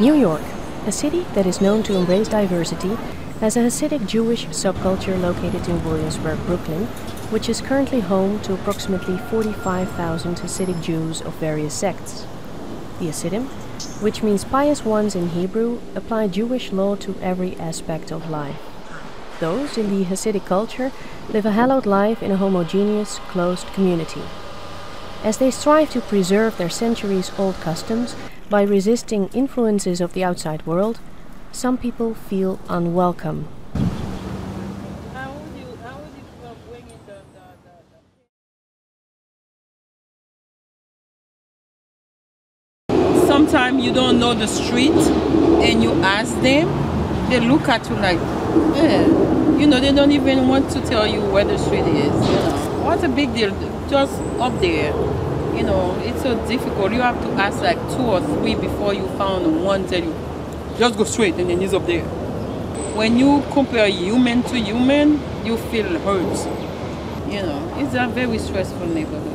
New York, a city that is known to embrace diversity, has a Hasidic Jewish subculture located in Williamsburg, Brooklyn, which is currently home to approximately 45,000 Hasidic Jews of various sects. The Hasidim, which means pious ones in Hebrew, apply Jewish law to every aspect of life. Those in the Hasidic culture live a hallowed life in a homogeneous, closed community. As they strive to preserve their centuries-old customs by resisting influences of the outside world, some people feel unwelcome. Sometimes you don't know the street and you ask them, they look at you like, you know, they don't even want to tell you where the street is. You know, what's a big deal? Just up there. You know, it's so difficult. You have to ask like 2 or 3 before you found one tell you, just go straight and then it's up there. When you compare human to human, you feel hurt. You know, it's a very stressful neighborhood.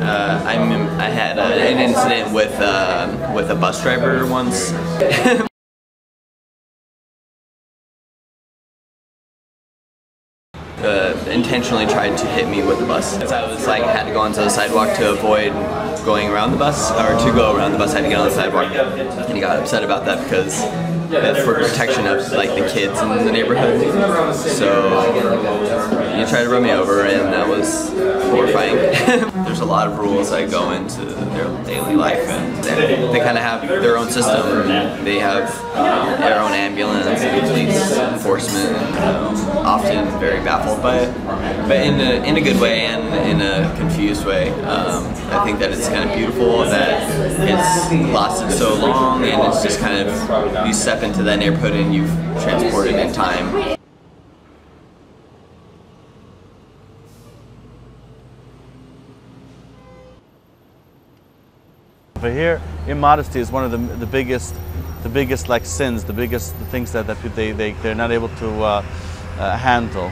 I had an incident with a bus driver once. Intentionally tried to hit me with the bus. As I was like, had to go onto the sidewalk to avoid going around the bus, or to go around the bus, I had to get on the sidewalk. And he got upset about that because that's for protection of like the kids in the neighborhood. So he tried to run me over, and that was horrifying. There's a lot of rules that go into their daily life, and they kind of have their own system. They have their own ambulance and police enforcement. Often very baffled by it, but in a good way and in a confused way. I think that it's kind of beautiful that it's lasted so long, and it's just kind of, you step into that neighborhood and you've transported in time. But here, immodesty is one of the biggest like sins, the biggest things that they're not able to handle,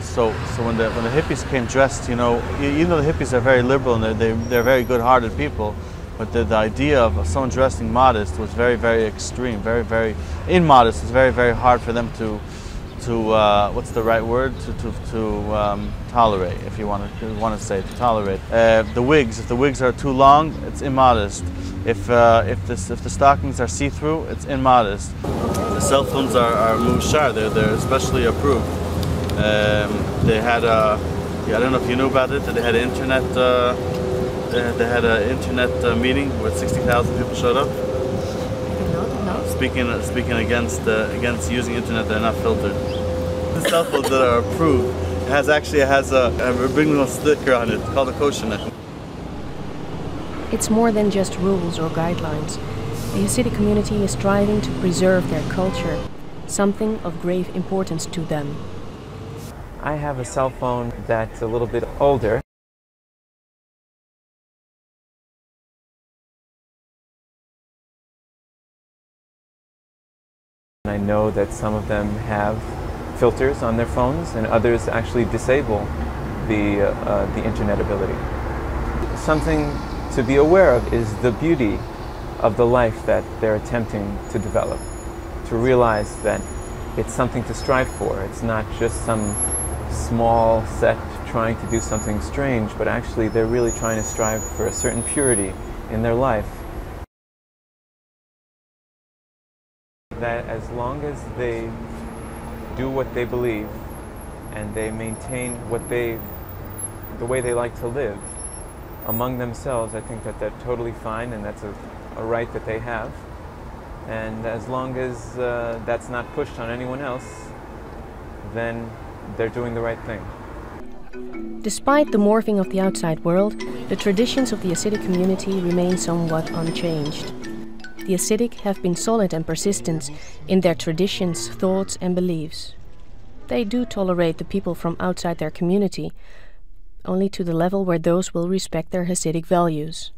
so when the hippies came dressed, you know, even though the hippies are very liberal and they're very good-hearted people, but the idea of someone dressing modest was very extreme, very immodest. It's very hard for them to what's the right word, to tolerate, if you want to say, to tolerate. The wigs, if the wigs are too long, it's immodest. If the stockings are see-through, it's immodest. The cell phones are mushar, they're especially approved. They had I don't know if you knew about it, they had an internet meeting where 60,000 people showed up. No. Speaking against using internet that are not filtered. The cell phones that are approved, it has a big little sticker on it called a Kosher. It's more than just rules or guidelines. The Hasidic community is striving to preserve their culture, something of grave importance to them. I have a cell phone that's a little bit older. I know that some of them have filters on their phones and others actually disable the internet ability. Something to be aware of is the beauty of the life that they're attempting to develop. To realize that it's something to strive for. It's not just some small sect trying to do something strange, but actually they're really trying to strive for a certain purity in their life. That as long as they do what they believe and they maintain the way they like to live among themselves, I think that they're totally fine, and that's a right that they have. And as long as that's not pushed on anyone else, then they're doing the right thing. Despite the morphing of the outside world, the traditions of the Hasidic community remain somewhat unchanged. The Hasidic have been solid and persistent in their traditions, thoughts and beliefs. They do tolerate the people from outside their community, only to the level where those will respect their Hasidic values.